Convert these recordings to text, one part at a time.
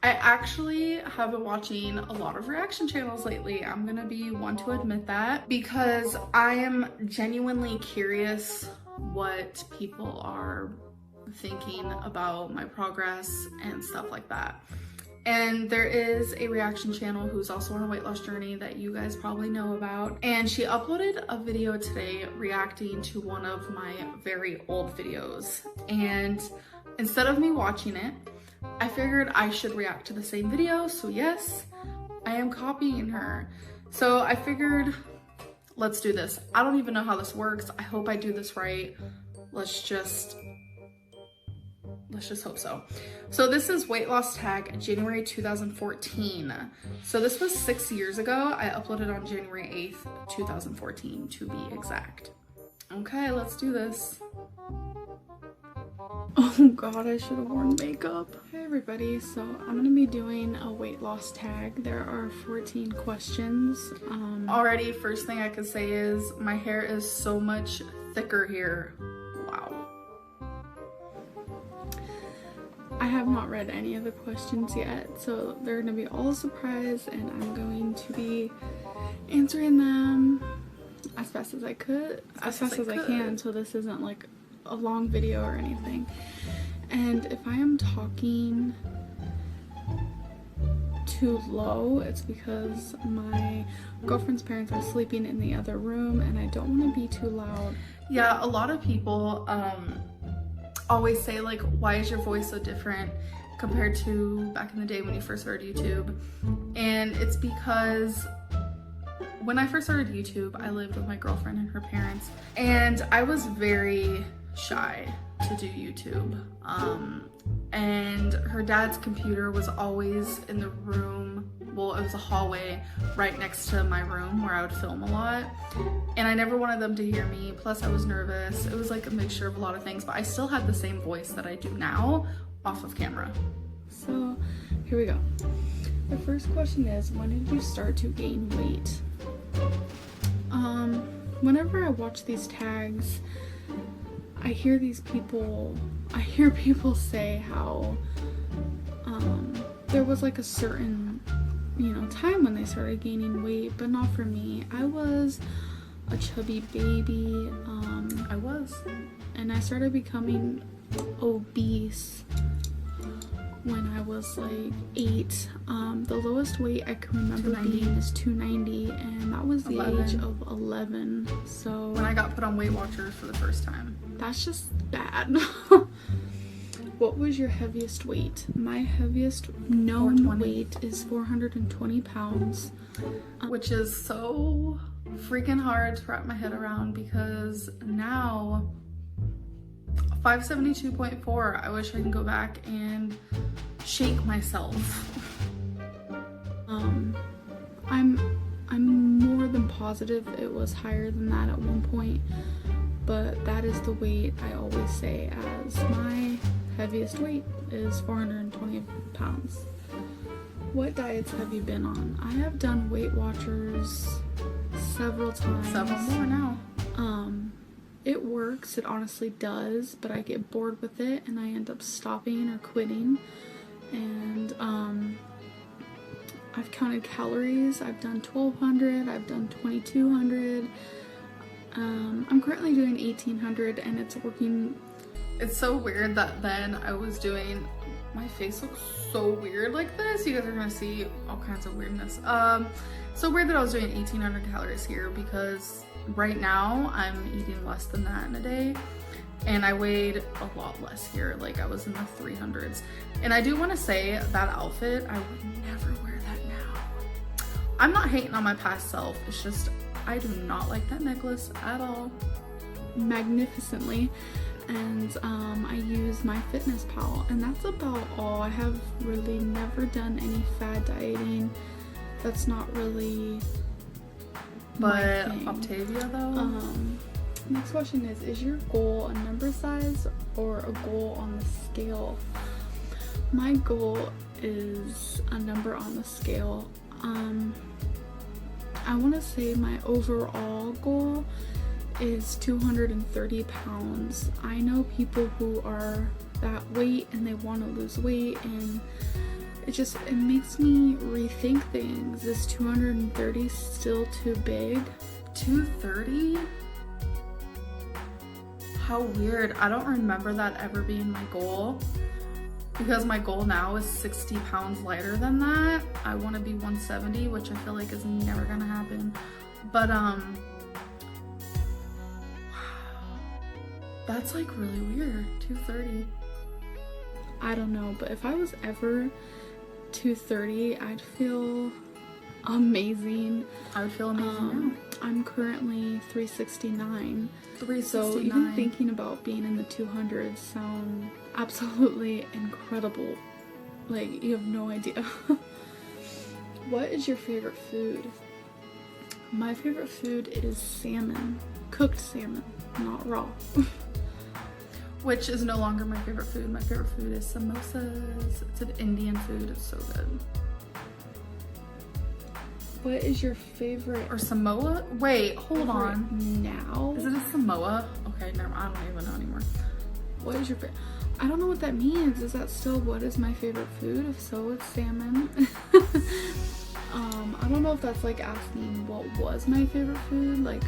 I actually have been watching a lot of reaction channels lately. I'm gonna be one to admit that because I am genuinely curious what people are thinking about my progress and stuff like that. And there is a reaction channel who's also on a weight loss journey that you guys probably know about. And she uploaded a video today reacting to one of my very old videos. And instead of me watching it, I figured I should react to the same video. So yes, I am copying her. So I figured, let's do this. I don't even know how this works. I hope I do this right. Let's just hope so. So this is weight loss tag January 2014. So this was 6 years ago. I uploaded on January 8th, 2014 to be exact. Okay, let's do this. Oh god, I should have worn makeup. Hey everybody, so I'm gonna be doing a weight loss tag. There are 14 questions. Already, first thing I could say is my hair is so much thicker here. Wow. I have not read any of the questions yet, so they're gonna be all a surprise, and I'm going to be answering them as fast as I could, as fast as I can, so this isn't like a long video or anything. And if I am talking too low, it's because my girlfriend's parents are sleeping in the other room and I don't want to be too loud. Yeah, a lot of people always say like, why is your voice so different compared to back in the day when you first started YouTube? And it's because when I first started YouTube, I lived with my girlfriend and her parents, and I was very shy to do YouTube. And her dad's computer was always in the room, well, it was a hallway right next to my room where I would film a lot, and I never wanted them to hear me, plus I was nervous. It was like a mixture of a lot of things, but I still had the same voice that I do now off of camera. So here we go. The first question is, when did you start to gain weight? Whenever I watch these tags, I hear people say how there was like a certain, time when they started gaining weight, but not for me. I was a chubby baby. I was. And I started becoming obese when I was like 8. The lowest weight I can remember being is 290, and that was the age of 11. So when I got put on Weight Watchers for the first time. That's just bad. What was your heaviest weight? My heaviest known weight is 420 pounds. Which is so freaking hard to wrap my head around, because now 572.4, I wish I can go back and shake myself. I'm more than positive it was higher than that at one point, but that is the weight I always say as my heaviest weight is 420 pounds. What diets have you been on? I have done Weight Watchers several times. Several more now. It works, it honestly does, but I get bored with it and I end up stopping or quitting. And I've counted calories. I've done 1,200, I've done 2,200. I'm currently doing 1,800 and it's working. It's so weird that then I was doing, my face looks so weird like this. You guys are gonna see all kinds of weirdness. So weird that I was doing 1,800 calories here, because right now I'm eating less than that in a day, and I weighed a lot less here. Like I was in the 300s. And I do want to say that outfit, I would never wear that now. I'm not hating on my past self, it's just I do not like that necklace at all. Magnificently. And I use MyFitnessPal, and that's about all. I have really never done any fad dieting. That's not really my thing. Octavia though? Next question is your goal a number size or a goal on the scale? My goal is a number on the scale. I want to say my overall goal is 230 pounds. I know people who are that weight and they want to lose weight, and it makes me rethink things. Is 230 still too big? 230? How weird. I don't remember that ever being my goal, because my goal now is 60 pounds lighter than that. I want to be 170, which I feel like is never gonna happen. But that's like really weird. 230. I don't know, but if I was ever 230, I'd feel amazing. I would feel amazing now. I'm currently 369. 369. So even thinking about being in the 200s sound absolutely incredible. Like, you have no idea. What is your favorite food? My favorite food is salmon. Cooked salmon, not raw. Which is no longer my favorite food. My favorite food is samosas. It's an Indian food. It's so good. What is your favorite? Or Samoa? Wait, hold on. Now? Is it a Samoa? Okay, never mind. I don't even know anymore. What is your favorite? I don't know what that means. Is that still what is my favorite food? If so, it's salmon. I don't know if that's like asking what was my favorite food, like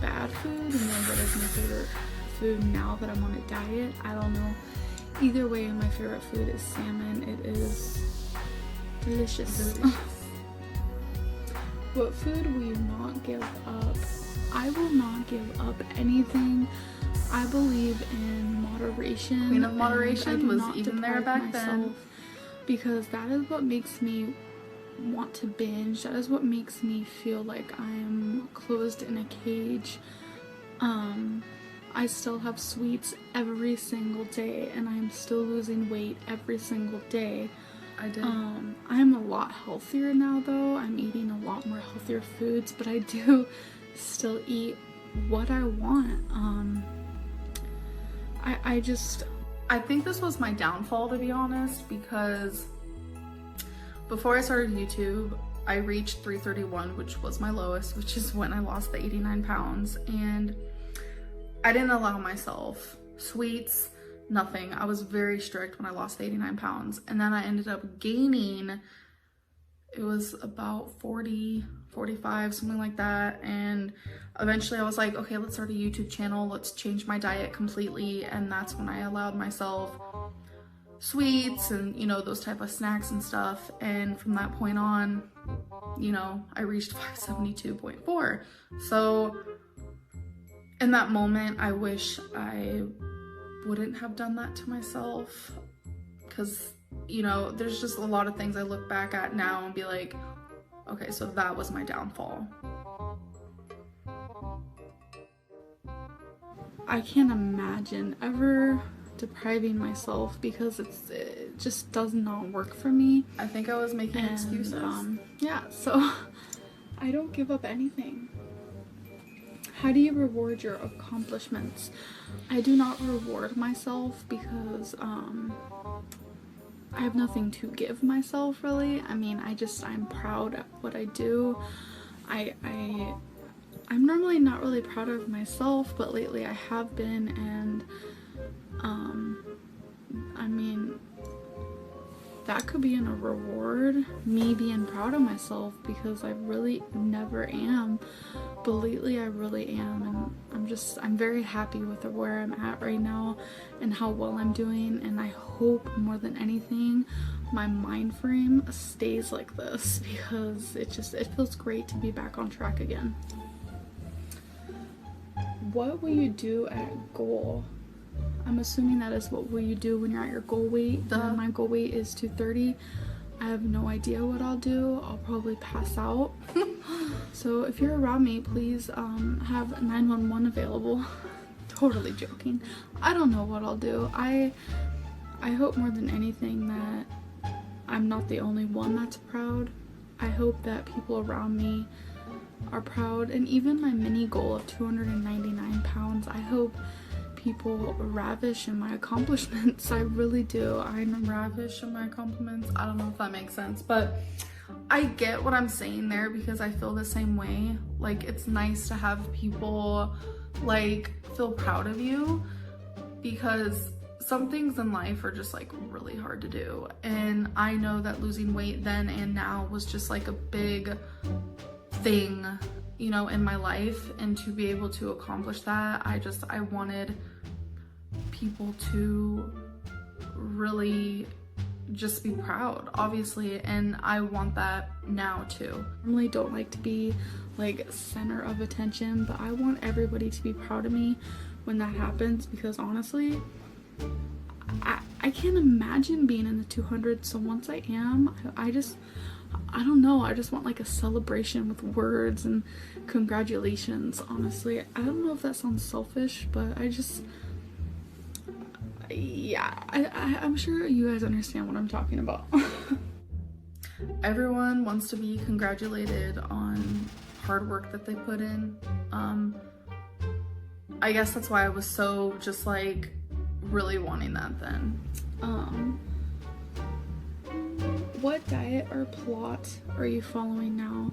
bad food, and then what is my favorite food now that I'm on a diet. I don't know. Either way, my favorite food is salmon. It is delicious. What food will you not give up? I will not give up anything. I believe in moderation. Queen of moderation was even there back then. Because that is what makes me want to binge. That is what makes me feel like I'm closed in a cage. I still have sweets every single day, and I'm still losing weight every single day. I did. I'm a lot healthier now though. I'm eating a lot more healthier foods, but I do still eat what I want. I think this was my downfall, to be honest, because before I started YouTube, I reached 331, which was my lowest, which is when I lost the 89 pounds, and I didn't allow myself sweets, nothing. I was very strict when I lost 89 pounds, and then I ended up gaining, it was about 40, 45, something like that, and eventually I was like, okay, let's start a YouTube channel, let's change my diet completely, and that's when I allowed myself sweets and, you know, those type of snacks and stuff, and from that point on, you know, I reached 572.4. So in that moment, I wish I wouldn't have done that to myself, because, you know, there's just a lot of things I look back at now and be like, okay, so that was my downfall. I can't imagine ever depriving myself, because it just does not work for me. I think I was making excuses. Yeah, so I don't give up anything. How do you reward your accomplishments? I do not reward myself because I have nothing to give myself, really. I mean, I'm proud of what I do. I'm normally not really proud of myself, but lately I have been, and I mean, that could be in a reward, me being proud of myself, because I really never am, but lately I really am, and I'm very happy with where I'm at right now and how well I'm doing, and I hope more than anything my mind frame stays like this, because it feels great to be back on track again. What will you do at goal? I'm assuming that is what will you do when you're at your goal weight. My goal weight is 230. I have no idea what I'll do. I'll probably pass out. So if you're around me, please have 911 available. Totally joking. I don't know what I'll do. I hope more than anything that I'm not the only one that's proud. I hope that people around me are proud, and even my mini goal of 299 pounds, I hope people ravish in my accomplishments. I really do. I'm ravish in my compliments. I don't know if that makes sense, but I get what I'm saying there, because I feel the same way. Like, it's nice to have people like feel proud of you, because some things in life are just like really hard to do, and I know that losing weight then and now was just like a big thing, you know, in my life, and to be able to accomplish that, I wanted people to really just be proud, obviously, and I want that now too. I really don't like to be like center of attention, but I want everybody to be proud of me when that happens, because honestly, I can't imagine being in the 200s. So once I am, I don't know, I just want like a celebration with words and congratulations. Honestly, I don't know if that sounds selfish, but yeah, I'm sure you guys understand what I'm talking about. Everyone wants to be congratulated on hard work that they put in. I guess that's why I was so just like really wanting that then. What diet or plot are you following now?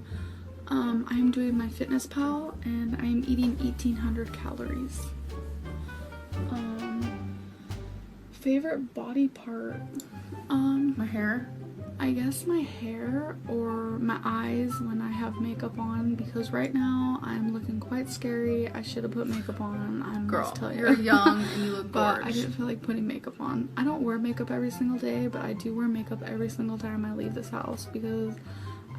I'm doing my Fitness Pal and I'm eating 1,800 calories. Favorite body part? My hair. I guess my hair or my eyes when I have makeup on, because right now I'm looking quite scary. I should have put makeup on. I must tell you. You're young and you look gorgeous. But I didn't feel like putting makeup on. I don't wear makeup every single day, but I do wear makeup every single time I leave this house because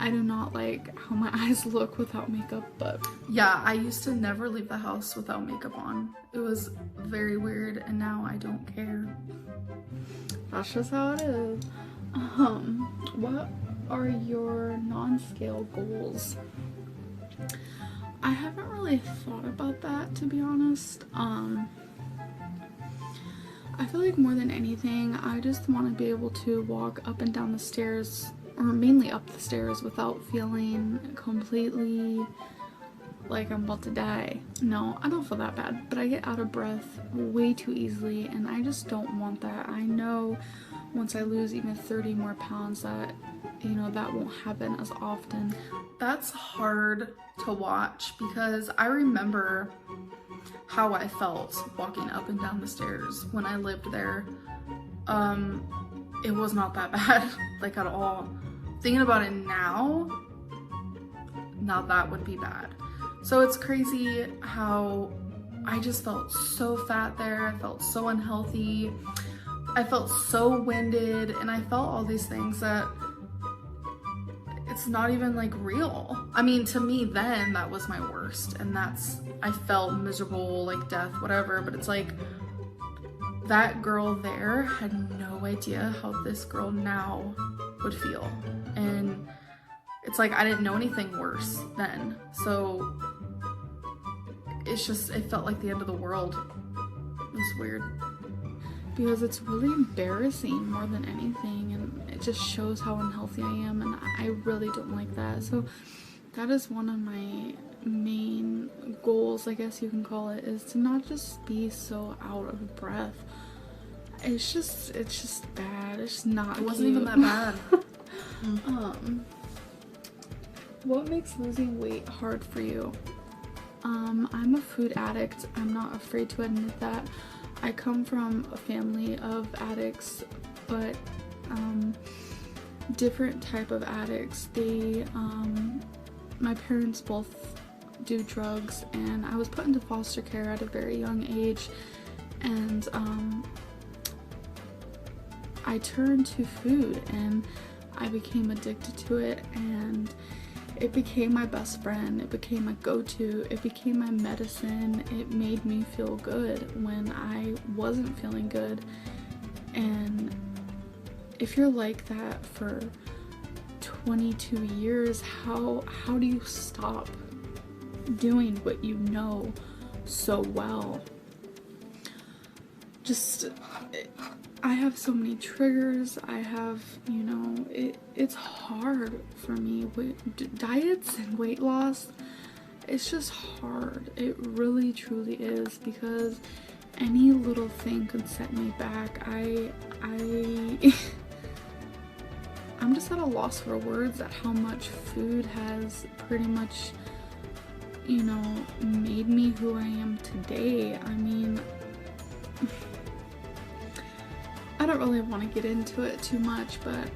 I do not like how my eyes look without makeup. But yeah, I used to never leave the house without makeup on. It was very weird, and now I don't care. That's just how it is. What are your non-scale goals? I haven't really thought about that, to be honest. I feel like more than anything, I just want to be able to walk up and down the stairs, or mainly up the stairs, without feeling completely like I'm about to die. No, I don't feel that bad, but I get out of breath way too easily, and I just don't want that. I know once I lose even 30 more pounds that, you know, that won't happen as often. That's hard to watch because I remember how I felt walking up and down the stairs when I lived there. It was not that bad, like at all. Thinking about it now that would be bad. So it's crazy how I just felt so fat there. I felt so unhealthy. I felt so winded, and I felt all these things that it's not even like real. I mean, to me then that was my worst, and I felt miserable, like death, whatever, but it's like that girl there had no idea how this girl now would feel. And it's like I didn't know anything worse then. So it felt like the end of the world. It was weird. Because it's really embarrassing more than anything, and it just shows how unhealthy I am, and I really don't like that. So that is one of my main goals, I guess you can call it, is to not just be so out of breath. It's just bad. It's just not cute. It wasn't even that bad. What makes losing weight hard for you? I'm a food addict. I'm not afraid to admit that. I come from a family of addicts, but different type of addicts. My parents both do drugs, and I was put into foster care at a very young age, and I turned to food and I became addicted to it, and it became my best friend. It became my go-to. It became my medicine. It made me feel good when I wasn't feeling good. And if you're like that for 22 years, how do you stop doing what you know so well? I have so many triggers. I have, you know, it's hard for me with diets and weight loss. It's just hard. It really truly is, because any little thing could set me back. I'm just at a loss for words at how much food has pretty much, you know, made me who I am today. I mean, I don't really want to get into it too much, but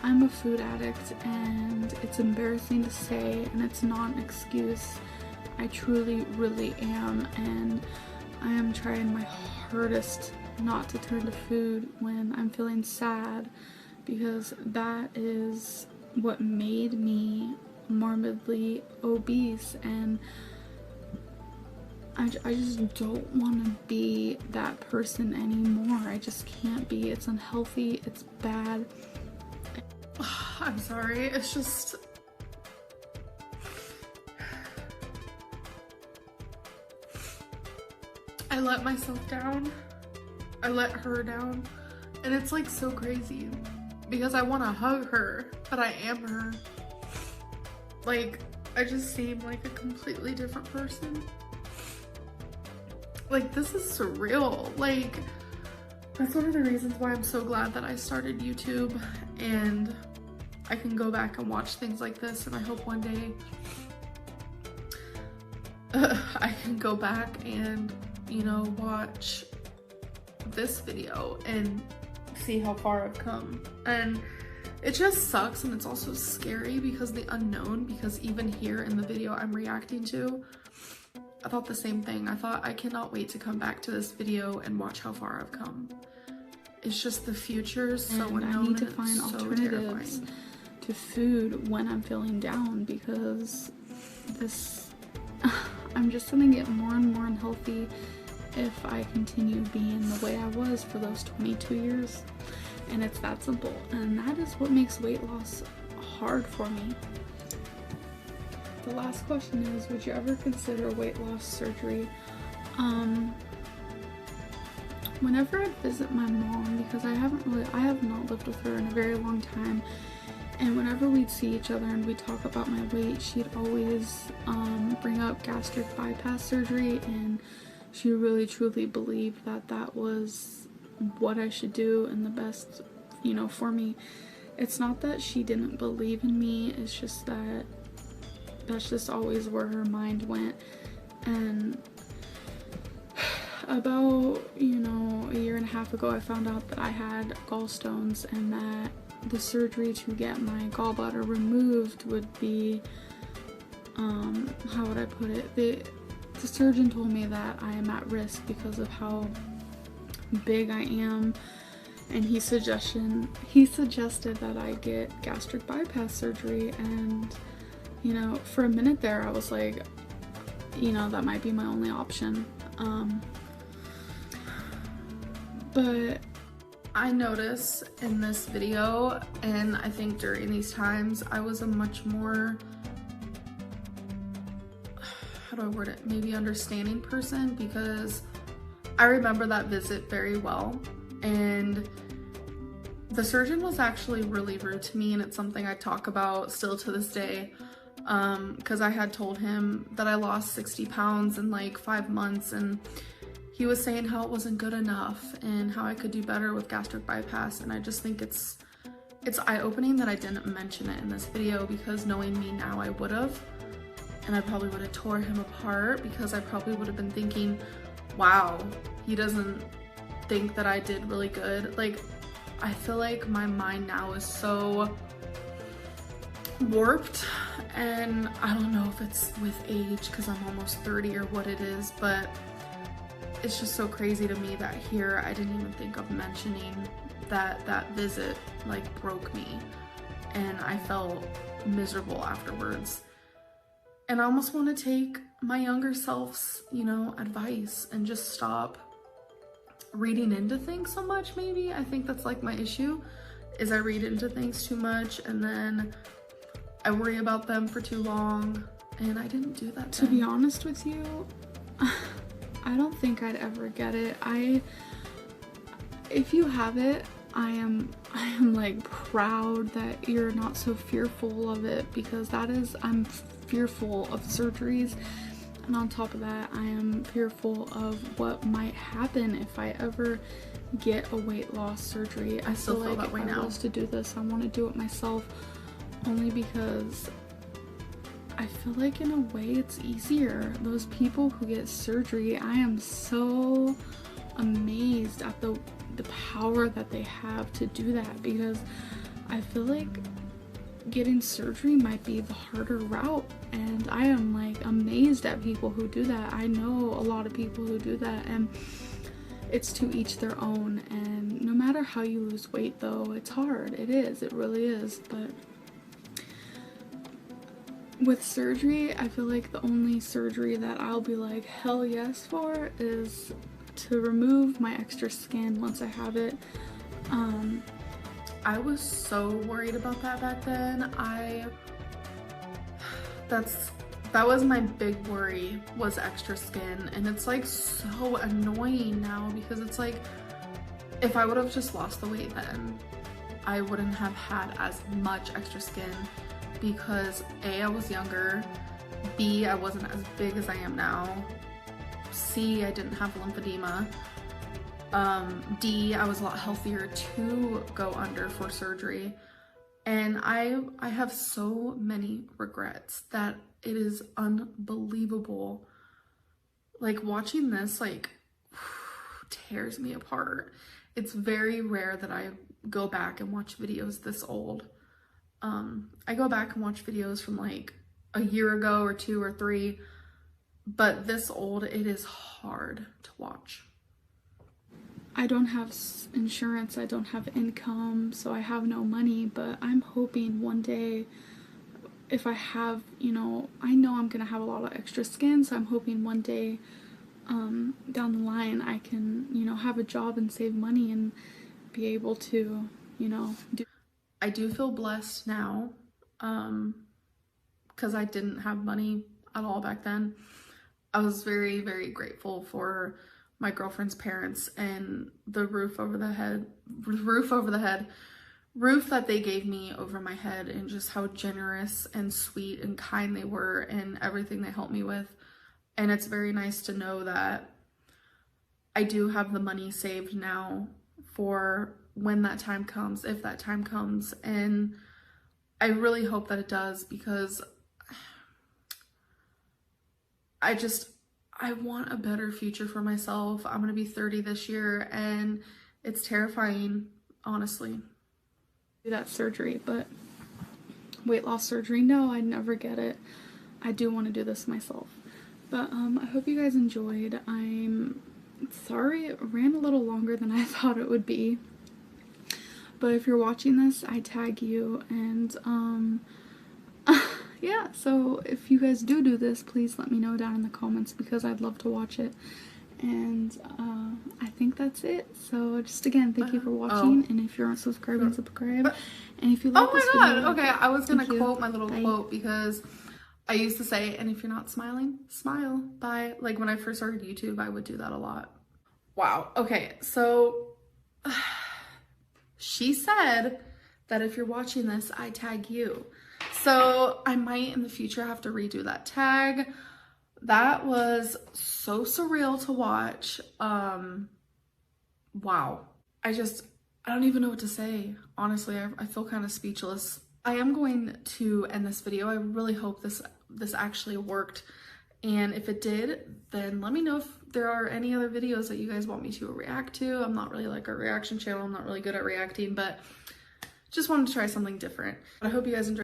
I'm a food addict and it's embarrassing to say, and it's not an excuse. I truly, really am, and I am trying my hardest not to turn to food when I'm feeling sad, because that is what made me morbidly obese, and I just don't want to be that person anymore. I just can't be. It's unhealthy. It's bad. I'm sorry. It's just... I let myself down. I let her down. And it's like so crazy because I want to hug her, but I am her. Like, I just seem like a completely different person. Like, this is surreal. Like, that's one of the reasons why I'm so glad that I started YouTube, and I can go back and watch things like this, and I hope one day I can go back and, you know, watch this video and see how far I've come. And it just sucks, and it's also scary because the unknown, because even here in the video I'm reacting to, I thought the same thing. I thought, I cannot wait to come back to this video and watch how far I've come. It's just the future is so unknown. I need to find alternatives to food when I'm feeling down, because this, I'm just gonna get more and more unhealthy if I continue being the way I was for those 22 years. And it's that simple. And that is what makes weight loss hard for me. The last question is, would you ever consider weight loss surgery? Whenever I visit my mom, because I have not lived with her in a very long time, and whenever we'd see each other and we'd talk about my weight, she'd always bring up gastric bypass surgery, and she really truly believed that that was what I should do and the best, you know, for me. It's not that she didn't believe in me, it's just that that's just always where her mind went. And about, you know, a year and a half ago, I found out that I had gallstones, and that the surgery to get my gallbladder removed would be, how would I put it? The surgeon told me that I am at risk because of how big I am, and he suggested that I get gastric bypass surgery. And you know, for a minute there I was like, you know, that might be my only option. But I notice in this video, and I think during these times, I was a much more, how do I word it, maybe understanding person, because I remember that visit very well. And the surgeon was actually really rude to me, and it's something I talk about still to this day, because I had told him that I lost 60 pounds in like 5 months, and he was saying how it wasn't good enough and how I could do better with gastric bypass. And I just think it's eye-opening that I didn't mention it in this video, because knowing me now, I would have, and I probably would have tore him apart, because I probably would have been thinking, wow, he doesn't think that I did really good. Like, I feel like my mind now is so warped, and I don't know if it's with age, because I'm almost 30, or what it is, but it's just so crazy to me that here I didn't even think of mentioning that that visit like broke me, and I felt miserable afterwards. And I almost want to take my younger self's, you know, advice and just stop reading into things so much. Maybe I think that's like my issue, is I read into things too much, and then I worry about them for too long, and I didn't do that. To be honest with you, I don't think I'd ever get it. If you have it, I am like proud that you're not so fearful of it, because I'm fearful of surgeries, and on top of that, I am fearful of what might happen if I ever get a weight loss surgery. I still feel like if I was to do this, I want to do it myself, only because I feel like in a way it's easier. Those people who get surgery, I am so amazed at the power that they have to do that, because I feel like getting surgery might be the harder route, and I am like amazed at people who do that. I know a lot of people who do that, and it's to each their own. And no matter how you lose weight though, it's hard. It really is. But with surgery, I feel like the only surgery that I'll be like hell yes for is to remove my extra skin once I have it. I was so worried about that back then. That was my big worry, was extra skin, and it's like so annoying now, because it's like if I would have just lost the weight then, I wouldn't have had as much extra skin, because A, I was younger, B, I wasn't as big as I am now, C, I didn't have lymphedema, D, I was a lot healthier to go under for surgery. And I have so many regrets that it is unbelievable. Like, watching this, like, tears me apart. It's very rare that I go back and watch videos this old. I go back and watch videos from like a year ago or 2 or 3, but this old, it is hard to watch. I don't have insurance, I don't have income, so I have no money, but I'm hoping one day, if I have, you know, I know I'm gonna have a lot of extra skin, so I'm hoping one day down the line I can, you know, have a job and save money and be able to, you know, do. I do feel blessed now, because I didn't have money at all back then. I was very, very grateful for my girlfriend's parents and the roof that they gave me over my head, and just how generous and sweet and kind they were and everything they helped me with. And it's very nice to know that I do have the money saved now for when that time comes, if that time comes. And I really hope that it does, because I want a better future for myself. I'm gonna be 30 this year, and it's terrifying, honestly. Do that surgery, but weight loss surgery, no, I'd never get it. I do want to do this myself. But I hope you guys enjoyed. I'm sorry it ran a little longer than I thought it would be. But if you're watching this, I tag you, and yeah, so if you guys do this, please let me know down in the comments, because I'd love to watch it. And I think that's it. So just again, thank you for watching, and if you're not subscribing, subscribe. And if you like this video, okay, I was gonna quote my little quote, because I used to say, and if you're not smiling, smile. Bye. Like, when I first started YouTube, I would do that a lot. Wow. Okay, so she said that if you're watching this, I tag you. So I might in the future have to redo that tag. That was so surreal to watch. Wow. I don't even know what to say. Honestly, I feel kind of speechless. I am going to end this video. I really hope this actually worked. And if it did, then let me know if there are any other videos that you guys want me to react to. I'm not really like a reaction channel. I'm not really good at reacting, but just wanted to try something different. I hope you guys enjoyed.